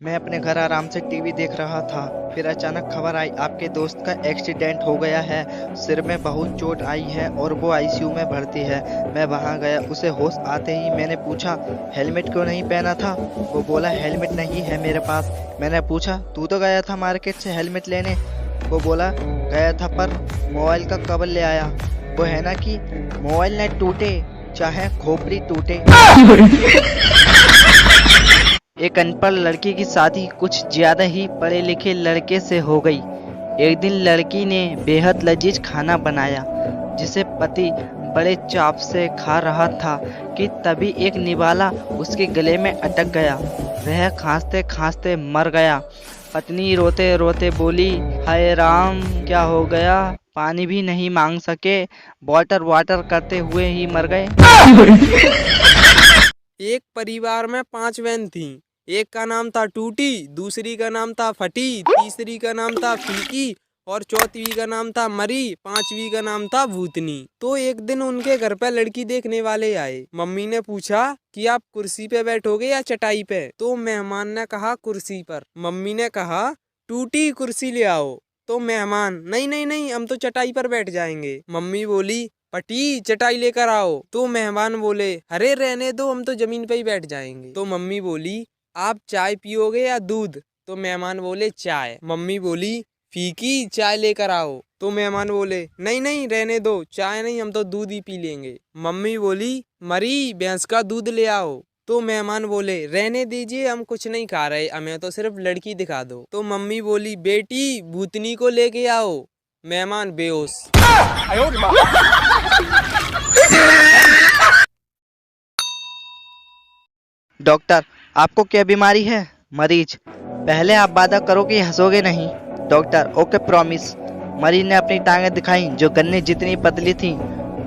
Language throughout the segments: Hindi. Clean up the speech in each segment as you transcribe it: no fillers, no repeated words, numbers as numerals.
मैं अपने घर आराम से टीवी देख रहा था। फिर अचानक खबर आई आपके दोस्त का एक्सीडेंट हो गया है। सिर में बहुत चोट आई है और वो आईसीयू में भर्ती है। मैं वहां गया, उसे होश आते ही मैंने पूछा हेलमेट क्यों नहीं पहना था। वो बोला हेलमेट नहीं है मेरे पास। मैंने पूछा तू तो गया था मार्केट से हेलमेट लेने। वो बोला गया था पर मोबाइल का कवर ले आया। वो है ना कि मोबाइल न टूटे चाहे खोपड़ी टूटे। एक अनपढ़ लड़की की शादी कुछ ज्यादा ही पढ़े लिखे लड़के से हो गई। एक दिन लड़की ने बेहद लजीज खाना बनाया जिसे पति बड़े चाव से खा रहा था कि तभी एक निवाला उसके गले में अटक गया। वह खांसते खांसते मर गया। पत्नी रोते रोते बोली हाय राम क्या हो गया। पानी भी नहीं मांग सके, वाटर वाटर करते हुए ही मर गए। एक परिवार में 5 बहन थीं। एक का नाम था टूटी, दूसरी का नाम था फटी, तीसरी का नाम था फीकी और चौथी का नाम था मरी, पांचवी का नाम था भूतनी। तो एक दिन उनके घर पे लड़की देखने वाले आए। मम्मी ने पूछा कि आप कुर्सी पे बैठोगे या चटाई पे। तो मेहमान ने कहा कुर्सी पर। मम्मी ने कहा टूटी कुर्सी ले आओ। तो मेहमान नहीं नहीं नहीं हम तो चटाई पर बैठ जाएंगे। मम्मी बोली पटी चटाई लेकर आओ। तो मेहमान बोले अरे रहने दो हम तो जमीन पे ही बैठ जाएंगे। तो मम्मी बोली आप चाय पियोगे या दूध। तो मेहमान बोले चाय। मम्मी बोली फीकी चाय लेकर आओ। तो मेहमान बोले नहीं नहीं रहने दो, चाय नहीं हम तो दूध ही पी लेंगे। मम्मी बोली मरी भैंस का दूध ले आओ। तो मेहमान बोले रहने दीजिए हम कुछ नहीं खा रहे, हमें तो सिर्फ लड़की दिखा दो। तो मम्मी बोली बेटी भूतनी को लेके आओ। मेहमान बेहोश। डॉक्टर आपको क्या बीमारी है। मरीज पहले आप वादा करो कि हंसोगे नहीं। Doctor okay promise. मरीज ने अपनी टांगें दिखाई जो गन्ने जितनी पतली थी।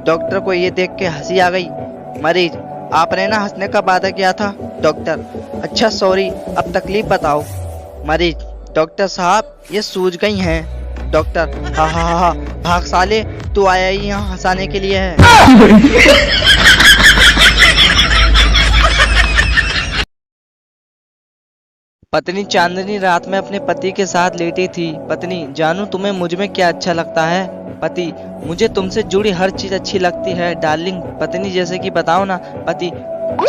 डॉक्टर को ये देख के हंसी आ गई। मरीज आपने ना हंसने का वादा किया था। डॉक्टर अच्छा सॉरी अब तकलीफ बताओ। मरीज डॉक्टर साहब ये सूज गई हैं। डॉक्टर हा हा हा हा, भाग साले तू आया ही यहाँ हंसाने के लिए है। पत्नी चांदनी रात में अपने पति के साथ लेटी थी। पत्नी जानू तुम्हें मुझ में क्या अच्छा लगता है। पति मुझे तुमसे जुड़ी हर चीज अच्छी लगती है डार्लिंग। पत्नी जैसे कि बताओ ना। पति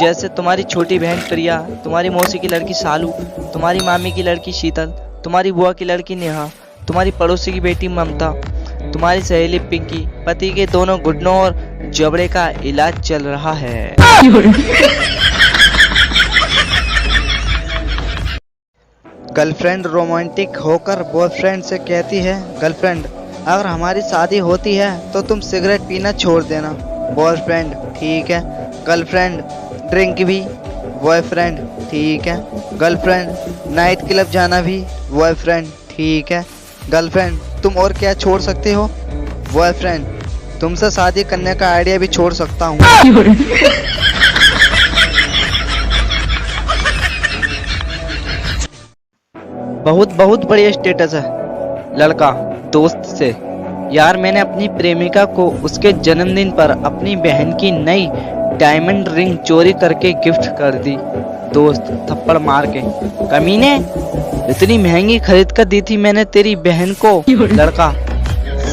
जैसे तुम्हारी छोटी बहन प्रिया, तुम्हारी मौसी की लड़की सालू, तुम्हारी मामी की लड़की शीतल, तुम्हारी बुआ की लड़की नेहा, तुम्हारी पड़ोसी की बेटी ममता, तुम्हारी सहेली पिंकी। पति के दोनों घुटनों और जबड़े का इलाज चल रहा है। गर्लफ्रेंड रोमांटिक होकर बॉयफ्रेंड से कहती है गर्लफ्रेंड अगर हमारी शादी होती है तो तुम सिगरेट पीना छोड़ देना। बॉयफ्रेंड ठीक है। गर्लफ्रेंड ड्रिंक भी। बॉयफ्रेंड ठीक है। गर्लफ्रेंड नाइट क्लब जाना भी। बॉयफ्रेंड ठीक है। गर्लफ्रेंड तुम और क्या छोड़ सकते हो। बॉयफ्रेंड तुमसे शादी करने का आइडिया भी छोड़ सकता हूँ। बहुत बहुत बड़ी स्टेटस है। लड़का दोस्त से यार मैंने अपनी प्रेमिका को उसके जन्मदिन पर अपनी बहन की नई डायमंड रिंग चोरी करके गिफ्ट कर दी। दोस्त थप्पड़ मार के कमीने इतनी महंगी खरीद कर दी थी मैंने तेरी बहन को। लड़का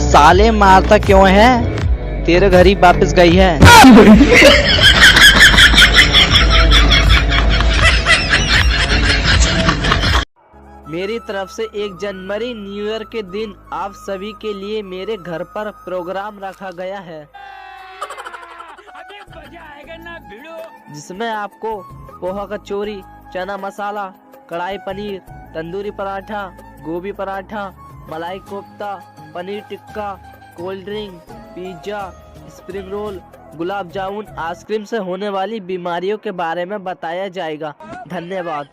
साले मारता क्यों है, तेरे घर ही वापस गई है। मेरी तरफ से 1 जनवरी न्यू ईयर के दिन आप सभी के लिए मेरे घर पर प्रोग्राम रखा गया है जिसमें आपको पोहा कचौरी, चना मसाला, कढ़ाई paneer, tandoori paratha, gobhi paratha, malai kofta, paneer tikka, cold drink, pizza, spring roll, gulab jamun, ice cream से होने वाली बीमारियों के बारे में बताया जाएगा। धन्यवाद।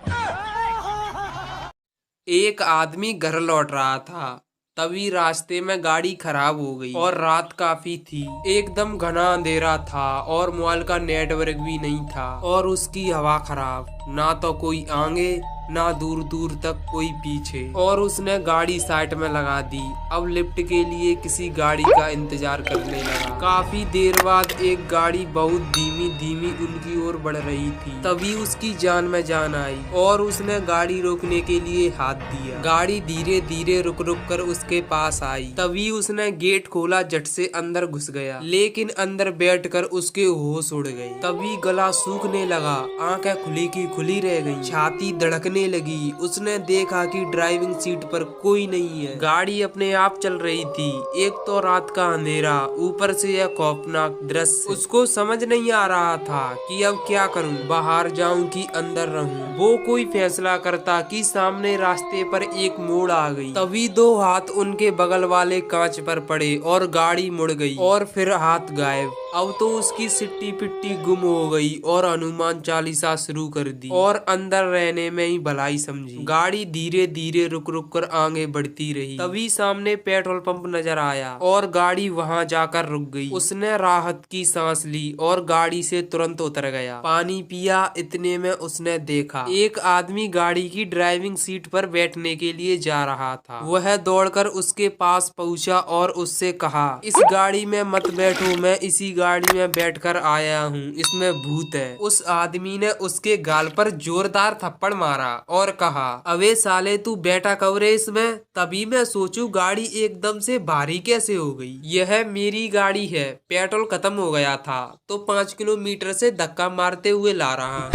एक आदमी घर लौट रहा था। तभी रास्ते में गाड़ी खराब हो गई और रात काफी थी। एकदम घना अंधेरा था और मोबाइल का नेटवर्क भी नहीं था और उसकी हवा खराब। ना तो कोई आगे ना दूर दूर तक कोई पीछे। और उसने गाड़ी साइड में लगा दी। अब लिफ्ट के लिए किसी गाड़ी का इंतजार करने लगा। काफी देर बाद एक गाड़ी बहुत धीमी धीमी उनकी ओर बढ़ रही थी। तभी उसकी जान में जान आई और उसने गाड़ी रोकने के लिए हाथ दिया। गाड़ी धीरे धीरे रुक रुक कर उसके पास आई। तभी उसने गेट खोला, झट से अंदर घुस गया, लेकिन अंदर बैठकर उसके होश उड़ गए। तभी गला सूखने लगा, आंखें खुली की खुली रह गई, छाती धड़कने लगी। उसने देखा कि ड्राइविंग सीट पर कोई नहीं है। गाड़ी अपने आप चल रही थी। एक तो रात का अंधेरा, ऊपर से यह खौफनाक दृश्य। उसको समझ नहीं आ रहा था कि अब क्या करूं, बाहर जाऊं कि अंदर रहूं। वो कोई फैसला करता कि सामने रास्ते पर एक मोड़ आ गई। तभी दो हाथ उनके बगल वाले कांच पर पड़े और गाड़ी मुड़ गई और फिर हाथ गायब। अब तो उसकी सिट्टी पिट्टी गुम हो गई और हनुमान चालीसा शुरू कर दी और अंदर रहने में ही भलाई समझी। गाड़ी धीरे धीरे रुक रुक कर आगे बढ़ती रही। तभी सामने पेट्रोल पंप नजर आया और गाड़ी वहां जाकर रुक गई। उसने राहत की सांस ली और गाड़ी से तुरंत उतर गया। पानी पिया। इतने में उसने देखा एक आदमी गाड़ी की ड्राइविंग सीट पर बैठने के लिए जा रहा था। वह दौड़कर उसके पास पहुंचा और उससे कहा, इस गाड़ी में मत बैठो, मैं इसी गाड़ी में बैठकर आया हूँ, इसमें भूत है। उस आदमी ने उसके गाल पर जोरदार थप्पड़ मारा और कहा, अबे साले तू बैठा कब रे इसमें। तभी मैं सोचूं गाड़ी एकदम से भारी कैसे हो गई। यह मेरी गाड़ी है, पेट्रोल खत्म हो गया था तो 5 किलोमीटर से धक्का मारते हुए ला रहा।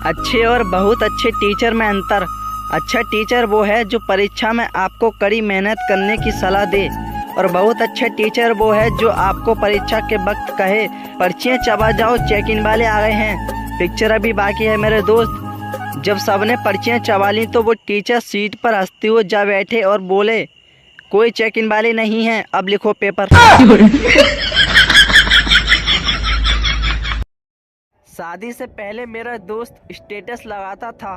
अच्छे और बहुत अच्छे टीचर में अंतर। अच्छा टीचर वो है जो परीक्षा में आपको कड़ी मेहनत करने की सलाह दे, और बहुत अच्छा टीचर वो है जो आपको परीक्षा के वक्त कहे, पर्चियाँ चबा जाओ, चेक इन वाले आ गए हैं। पिक्चर अभी बाकी है मेरे दोस्त। जब सबने पर्चियाँ चबा ली तो वो टीचर सीट पर हंसते हुए जा बैठे और बोले, कोई चेक इन वाले नहीं है, अब लिखो पेपर। शादी से पहले मेरा दोस्त स्टेटस लगाता था,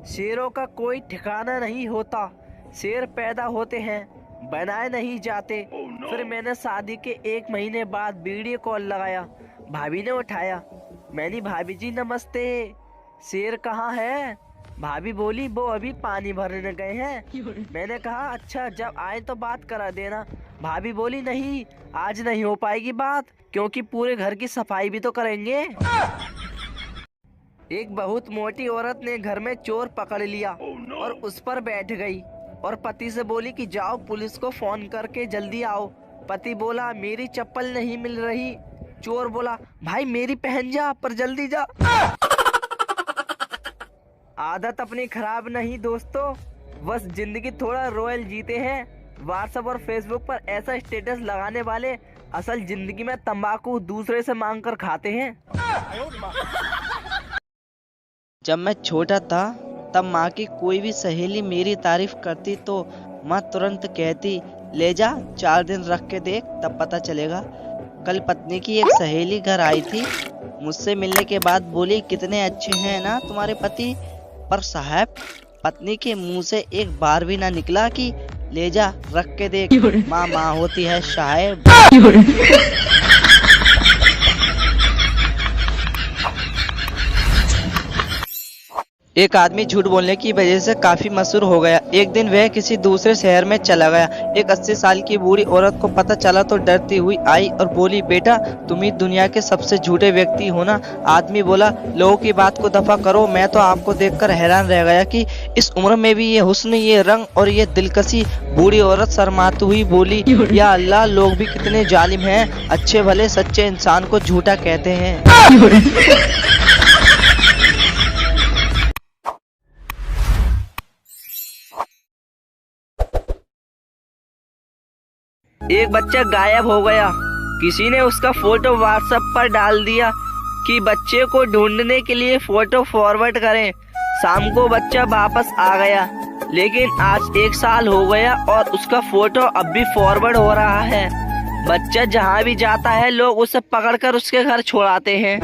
शेरों का कोई ठिकाना नहीं होता, शेर पैदा होते हैं बनाए नहीं जाते। फिर मैंने शादी के 1 महीने बाद वीडियो कॉल लगाया, भाभी ने उठाया। मैंने, भाभी जी नमस्ते, शेर कहाँ है। भाभी बोली वो अभी पानी भरने गए हैं। मैंने कहा अच्छा, जब आए तो बात करा देना। भाभी बोली नहीं, आज नहीं हो पाएगी बात, क्योंकि पूरे घर की सफाई भी तो करेंगे। एक बहुत मोटी औरत ने घर में चोर पकड़ लिया और उस पर बैठ गई और पति से बोली कि जाओ पुलिस को फोन करके जल्दी आओ। पति बोला मेरी चप्पल नहीं मिल रही। चोर बोला भाई मेरी पहन जा, पर जल्दी जा। आदत अपनी खराब नहीं दोस्तों, बस जिंदगी थोड़ा रॉयल जीते हैं। व्हाट्सएप और फेसबुक पर ऐसा स्टेटस लगाने वाले असल जिंदगी में तंबाकू दूसरे से मांग कर खाते हैं। जब मैं छोटा था तब माँ की कोई भी सहेली मेरी तारीफ करती तो माँ तुरंत कहती, ले जा 4 दिन रख के देख, तब पता चलेगा। कल पत्नी की एक सहेली घर आई थी, मुझसे मिलने के बाद बोली कितने अच्छे हैं ना तुम्हारे पति। पर साहब पत्नी के मुंह से एक बार भी ना निकला कि ले जा रख के देख। माँ माँ होती है साहब। एक आदमी झूठ बोलने की वजह से काफी मशहूर हो गया। एक दिन वह किसी दूसरे शहर में चला गया। एक 80 साल की बूढ़ी औरत को पता चला तो डरती हुई आई और बोली, बेटा तुम ही दुनिया के सबसे झूठे व्यक्ति हो ना। आदमी बोला, लोगों की बात को दफा करो, मैं तो आपको देखकर हैरान रह गया कि इस उम्र में भी ये हुस्न, ये रंग और ये दिलकशी। बूढ़ी औरत शर्माती हुई बोली, या अल्लाह लोग भी कितने जालिम हैं, अच्छे भले सच्चे इंसान को झूठा कहते हैं। एक बच्चा गायब हो गया। किसी ने उसका फोटो व्हाट्सएप पर डाल दिया कि बच्चे को ढूंढने के लिए फोटो फॉरवर्ड करें। शाम को बच्चा वापस आ गया, लेकिन आज 1 साल हो गया और उसका फोटो अब भी फॉरवर्ड हो रहा है। बच्चा जहाँ भी जाता है लोग उसे पकड़कर उसके घर छोड़ाते हैं।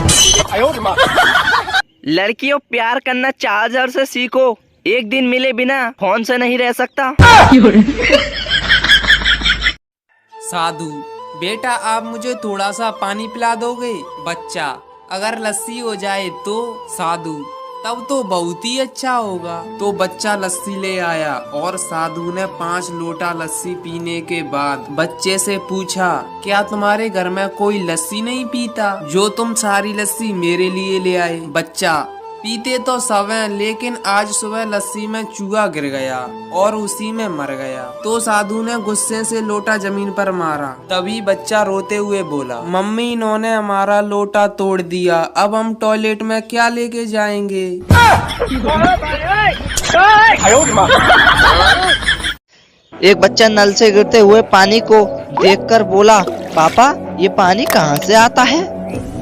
लड़कियों प्यार करना चार्जर से सीखो, एक दिन मिले बिना फोन से नहीं रह सकता। साधु, बेटा आप मुझे थोड़ा सा पानी पिला दोगे? बच्चा, अगर लस्सी हो जाए तो? साधु, तब तो बहुत ही अच्छा होगा। तो बच्चा लस्सी ले आया और साधु ने 5 लोटा लस्सी पीने के बाद बच्चे से पूछा, क्या तुम्हारे घर में कोई लस्सी नहीं पीता, जो तुम सारी लस्सी मेरे लिए ले आए? बच्चा, पीते तो सब हैं, लेकिन आज सुबह लस्सी में चूहा गिर गया और उसी में मर गया। तो साधु ने गुस्से से लोटा जमीन पर मारा। तभी बच्चा रोते हुए बोला, मम्मी इन्होंने हमारा लोटा तोड़ दिया, अब हम टॉयलेट में क्या लेके जाएंगे? एक बच्चा नल से गिरते हुए पानी को देखकर बोला, पापा ये पानी कहाँ से आता है?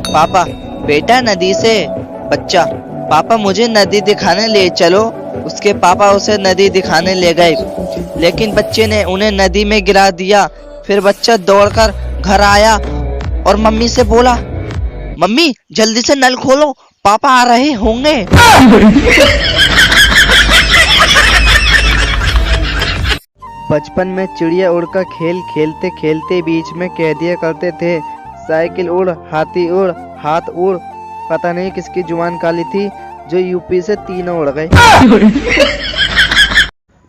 पापा, बेटा नदी से। बच्चा, पापा मुझे नदी दिखाने ले चलो। उसके पापा उसे नदी दिखाने ले गए, लेकिन बच्चे ने उन्हें नदी में गिरा दिया। फिर बच्चा दौड़कर घर आया और मम्मी से बोला, मम्मी जल्दी से नल खोलो, पापा आ रहे होंगे। बचपन में चिड़िया उड़कर खेल खेलते खेलते बीच में कह दिया करते थे, साइकिल उड़, हाथी उड़, हाथ उड़। पता नहीं किसकी जुबान काली थी जो यूपी से तीनों उड़ गए।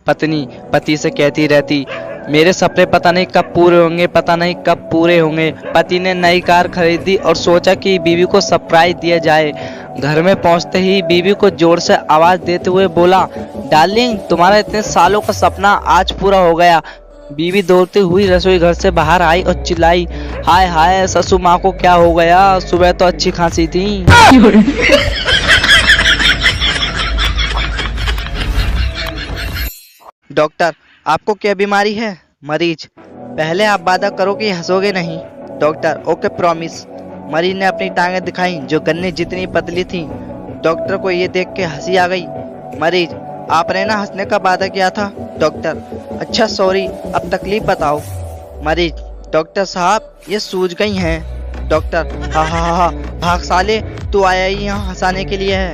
पत्नी पति से कहती रहती, मेरे सपने पता नहीं कब पूरे होंगे, पता नहीं कब पूरे होंगे। पति ने नई कार खरीदी और सोचा कि बीवी को सरप्राइज दिया जाए। घर में पहुंचते ही बीवी को जोर से आवाज देते हुए बोला, डार्लिंग तुम्हारा इतने सालों का सपना आज पूरा हो गया। बीवी दौड़ती हुई रसोई घर से बाहर आई और चिल्लाई, हाय हाय ससुर माँ को क्या हो गया, सुबह तो अच्छी खांसी थी। डॉक्टर, आपको क्या बीमारी है? मरीज, पहले आप वादा करो कि हंसोगे नहीं। Doctor, okay promise. मरीज ने अपनी टांगें दिखाई जो गन्ने जितनी पतली थी। डॉक्टर को ये देख के हंसी आ गई। मरीज, आपने ना हंसने का वादा किया था। डॉक्टर, अच्छा सॉरी, अब तकलीफ बताओ। मरीज, डॉक्टर साहब ये सूज गई हैं। डॉक्टर, हा हा हा, भाग साले, तू आया ही यहाँ हंसाने के लिए है।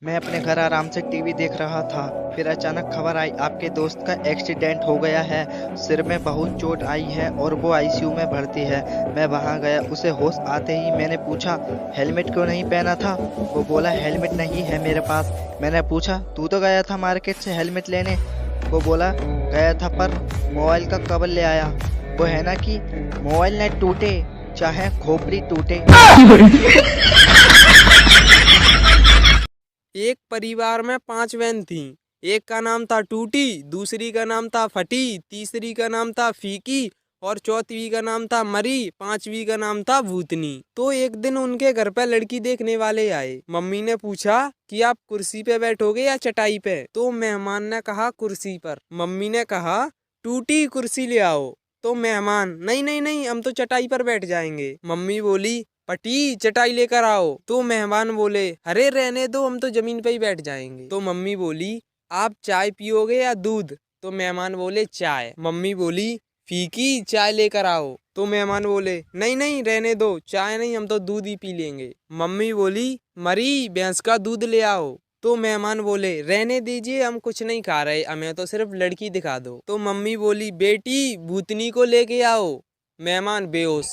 मैं अपने घर आराम से टीवी देख रहा था, फिर अचानक खबर आई आपके दोस्त का एक्सीडेंट हो गया है, सिर में बहुत चोट आई है और वो आईसीयू में भर्ती है। मैं वहां गया, उसे होश आते ही मैंने पूछा, हेलमेट क्यों नहीं पहना था? वो बोला, हेलमेट नहीं है मेरे पास। मैंने पूछा, तू तो गया था मार्केट से हेलमेट लेने? वो बोला, गया था पर मोबाइल का कवर ले आया। वो है ना कि मोबाइल न टूटे चाहे खोपड़ी टूटे। एक परिवार में 5 बहन थीं। एक का नाम था टूटी, दूसरी का नाम था फटी, तीसरी का नाम था फीकी और चौथी का नाम था मरी, 5वीं का नाम था भूतनी। तो एक दिन उनके घर पे लड़की देखने वाले आए। मम्मी ने पूछा कि आप कुर्सी पे बैठोगे या चटाई पे? तो मेहमान ने कहा कुर्सी पर। मम्मी ने कहा, टूटी कुर्सी ले आओ। तो मेहमान, नहीं नहीं नहीं, हम तो चटाई पर बैठ जाएंगे। मम्मी बोली, पटी चटाई लेकर आओ। तो मेहमान बोले, अरे रहने दो, हम तो जमीन पे ही बैठ जाएंगे। तो मम्मी बोली, आप चाय पियोगे या दूध? तो मेहमान बोले, चाय। मम्मी बोली, फीकी चाय लेकर आओ। तो मेहमान बोले, नहीं नहीं रहने दो, चाय नहीं, हम तो दूध ही पी लेंगे। मम्मी बोली, मरी भैंस का दूध ले आओ। तो मेहमान बोले, रहने दीजिए, हम कुछ नहीं खा रहे, हमें तो सिर्फ लड़की दिखा दो। तो मम्मी बोली, बेटी भूतनी को लेके आओ। मेहमान बेहोश।